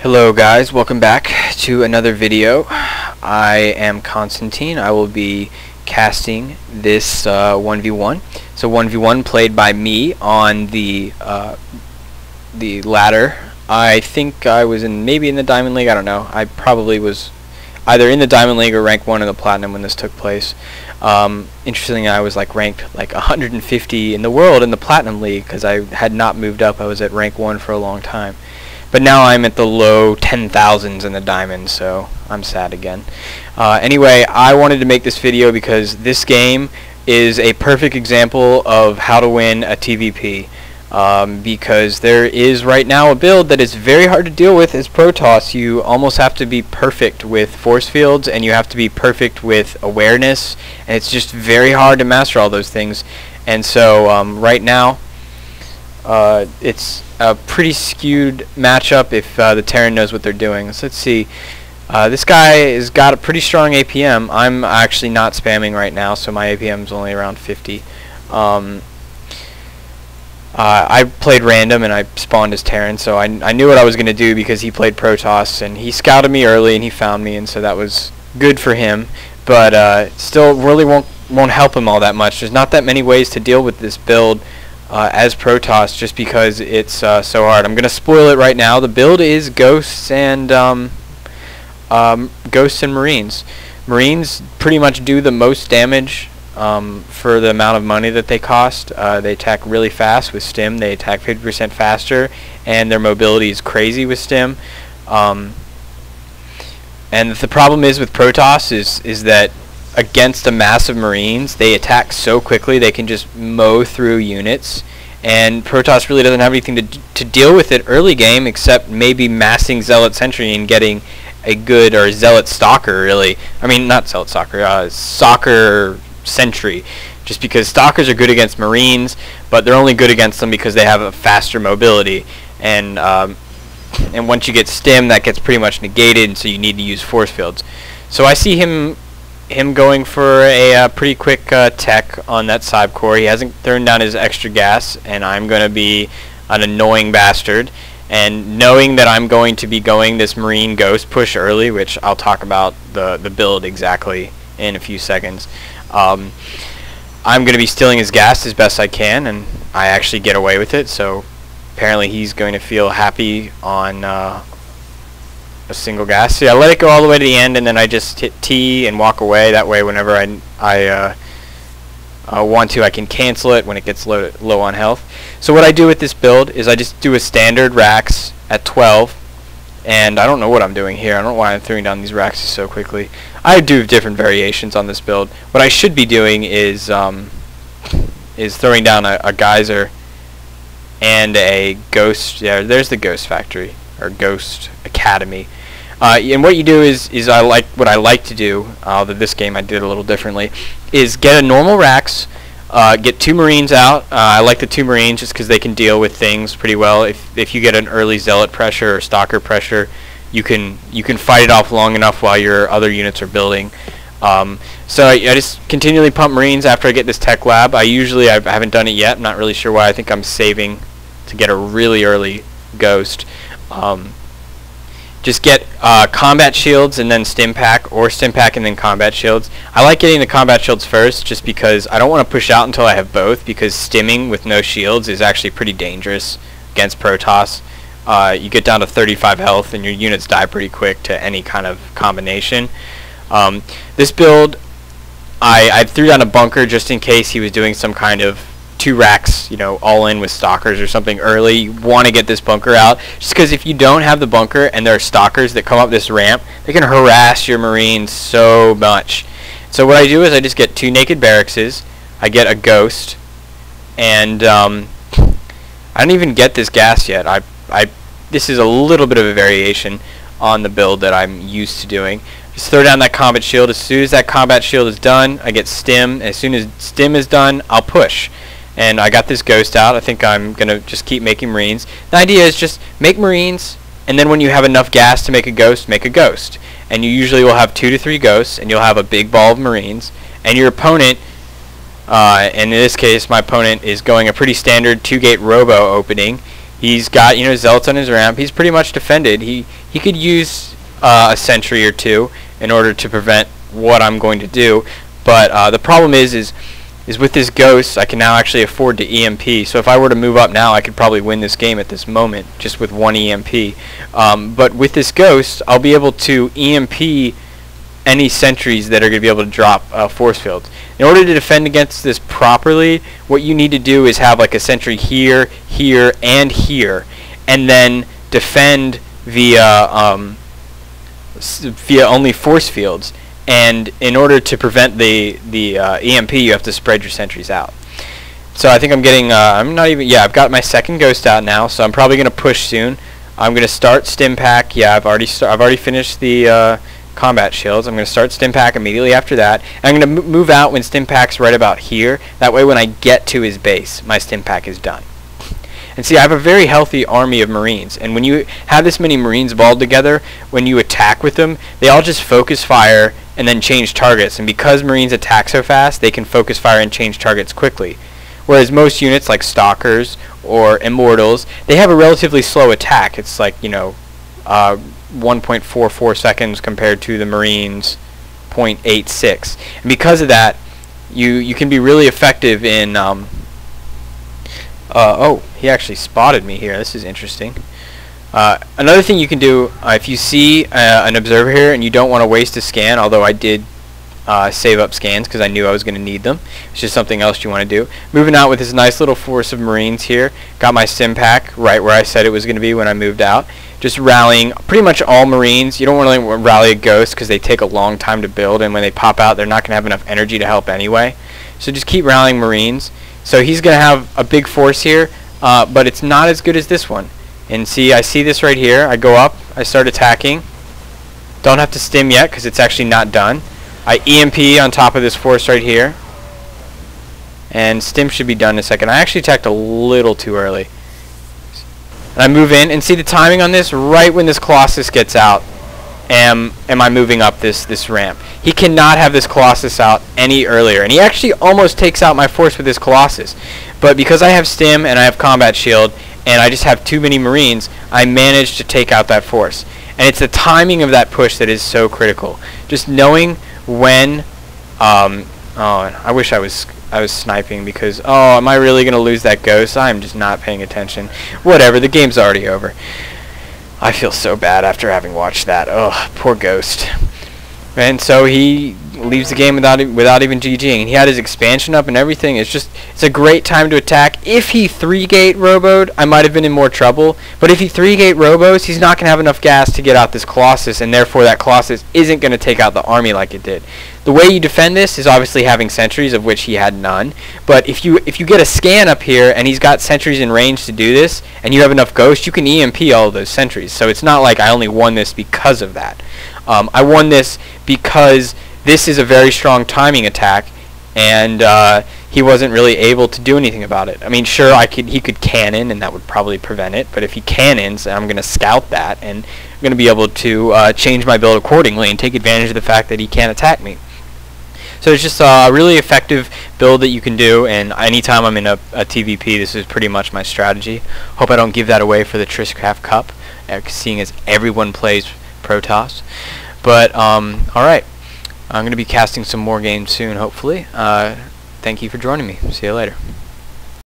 Hello guys, welcome back to another video. I am Constantine. I will be casting this 1v1. So 1v1 played by me on the ladder. I think I was maybe in the Diamond League, I don't know. I probably was either in the Diamond League or rank 1 in the Platinum when this took place. Interestingly, I was ranked 150 in the world in the Platinum League because I had not moved up. I was at rank 1 for a long time. But now I'm at the low 10,000s in the Diamond, so I'm sad again. Anyway, I wanted to make this video because this game is a perfect example of how to win a TvP. Because there is right now a build that is very hard to deal with as Protoss. You almost have to be perfect with force fields, and you have to be perfect with awareness, and it's just very hard to master all those things. And so right now, it's a pretty skewed matchup if the Terran knows what they're doing. So let's see. This guy has got a pretty strong APM. I'm actually not spamming right now, so my APM is only around 50. I played random and I spawned as Terran, so I knew what I was going to do because he played Protoss, and he scouted me early and he found me, and so that was good for him. But still really won't help him all that much. There's not that many ways to deal with this build as Protoss, just because it's so hard. I'm gonna spoil it right now. The build is Ghosts and Marines. Marines pretty much do the most damage for the amount of money that they cost. They attack really fast with Stim. They attack 50% faster, and their mobility is crazy with Stim. And the problem is with Protoss is that against a mass of Marines, they attack so quickly they can just mow through units, and Protoss really doesn't have anything to deal with it early game except maybe massing Zealot Sentry and getting a good, or Zealot Stalker really. I mean, not Zealot Stalker, Stalker Sentry, just because Stalkers are good against Marines, but they're only good against them because they have a faster mobility, and once you get Stim, that gets pretty much negated, and so you need to use force fields. So I see him going for a pretty quick tech on that side core. He hasn't thrown down his extra gas, and I'm going to be an annoying bastard. And knowing that I'm going to be going this MarineGhost push early, which I'll talk about the build exactly in a few seconds, I'm going to be stealing his gas as best I can, and I actually get away with it. So apparently he's going to feel happy on a single gas. So yeah, I let it go all the way to the end, and then I just hit T and walk away. That way, whenever I want to, I can cancel it when it gets low on health. So what I do with this build is I just do a standard Rax at 12, and I don't know what I'm doing here. I don't know why I'm throwing down these Raxes so quickly. I do different variations on this build. What I should be doing is throwing down a Geyser and a Ghost. Yeah, there's the Ghost Factory, or Ghost Academy. And what you do is what I like to do, although this game I did a little differently, is get a normal Rax, get 2 Marines out. I like the 2 Marines just because they can deal with things pretty well. If you get an early Zealot pressure or Stalker pressure, you can fight it off long enough while your other units are building. So I just continually pump Marines after I get this tech lab. I haven't done it yet. I'm not really sure why. I think I'm saving to get a really early Ghost. Just get combat shields and then stim pack, or stim pack and then combat shields. I like getting the combat shields first just because I don't want to push out until I have both, because stimming with no shields is actually pretty dangerous against Protoss. You get down to 35 health and your units die pretty quick to any kind of combination. This build, I threw down a bunker just in case he was doing some kind of 2 racks, all in with Stalkers or something early. You want to get this bunker out, just because if you don't have the bunker and there are Stalkers that come up this ramp, they can harass your Marines so much. So what I do is I just get 2 naked barrackses, I get a Ghost, and I don't even get this gas yet. This is a little bit of a variation on the build that I'm used to doing. Just throw down that combat shield. As soon as that combat shield is done, I get Stim. As soon as Stim is done, I'll push. And I got this Ghost out. I think I'm going to just keep making Marines. The idea is just make Marines, and then when you have enough gas to make a Ghost, make a Ghost. And you usually will have 2 to 3 Ghosts, and you'll have a big ball of Marines. And your opponent, and in this case my opponent is going a pretty standard 2-gate robo opening. He's got, you know, zealots on his ramp. He's pretty much defended. He could use a sentry or two in order to prevent what I'm going to do. But the problem is with this ghost, I can now actually afford to EMP. So if I were to move up now, I could probably win this game at this moment just with one EMP. But with this ghost, I'll be able to EMP any sentries that are going to be able to drop force fields. In order to defend against this properly, what you need to do is have like a sentry here, here, and here, and then defend via only force fields. And in order to prevent the EMP, you have to spread your sentries out. So I think I'm getting, I've got my second ghost out now, so I'm probably going to push soon. I'm going to start stim pack. Yeah, I've already finished the combat shields. I'm going to start stim pack immediately after that. And I'm going to move out when stim pack's right about here. That way when I get to his base, my stim pack is done. And see, I have a very healthy army of Marines, and when you have this many Marines balled together, when you attack with them, they all just focus fire and then change targets. And because Marines attack so fast, they can focus fire and change targets quickly. Whereas most units like Stalkers or Immortals, they have a relatively slow attack. It's like, 1.44 seconds compared to the Marines' 0.86. And because of that, you can be really effective in... oh, he actually spotted me here. This is interesting. Another thing you can do, if you see an observer here and you don't want to waste a scan, although I did save up scans because I knew I was going to need them. It's just something else you want to do. Moving out with this nice little force of Marines here. Got my sim pack right where I said it was going to be when I moved out. Just rallying pretty much all Marines. You don't really want to rally a ghost because they take a long time to build, and when they pop out, they're not going to have enough energy to help anyway. So just keep rallying Marines. So he's going to have a big force here, but it's not as good as this one. And see, I see this right here. I go up, I start attacking. Don't have to stim yet because it's actually not done. I EMP on top of this force right here. And stim should be done in a second. I actually attacked a little too early. And I move in, and see the timing on this? Right when this Colossus gets out, am I moving up this ramp. He cannot have this Colossus out any earlier. And he actually almost takes out my force with this Colossus. But because I have stim and I have combat shield, and I just have too many Marines, I managed to take out that force. And it's the timing of that push that is so critical. Just knowing when, I wish I was sniping because, am I really going to lose that ghost? I'm just not paying attention. Whatever, the game's already over. I feel so bad after having watched that. Oh, poor ghost. And so he leaves the game without even GGing. He had his expansion up and everything. It's a great time to attack. If he 3-gate roboed, I might have been in more trouble. But if he 3-gate robos, he's not going to have enough gas to get out this Colossus, and therefore that Colossus isn't going to take out the army like it did. The way you defend this is obviously having sentries, of which he had none. But if you get a scan up here and he's got sentries in range to do this, and you have enough ghosts, you can EMP all of those sentries. So it's not like I only won this because of that. I won this because this is a very strong timing attack, and he wasn't really able to do anything about it. I mean, sure, he could cannon, and that would probably prevent it. But if he cannons, I'm going to scout that, and I'm going to be able to change my build accordingly and take advantage of the fact that he can't attack me. So it's just a really effective build that you can do, and anytime I'm in a TvP, this is pretty much my strategy. Hope I don't give that away for the Trishcraft Cup, seeing as everyone plays Protoss. But, alright. I'm going to be casting some more games soon, hopefully. Thank you for joining me. See you later.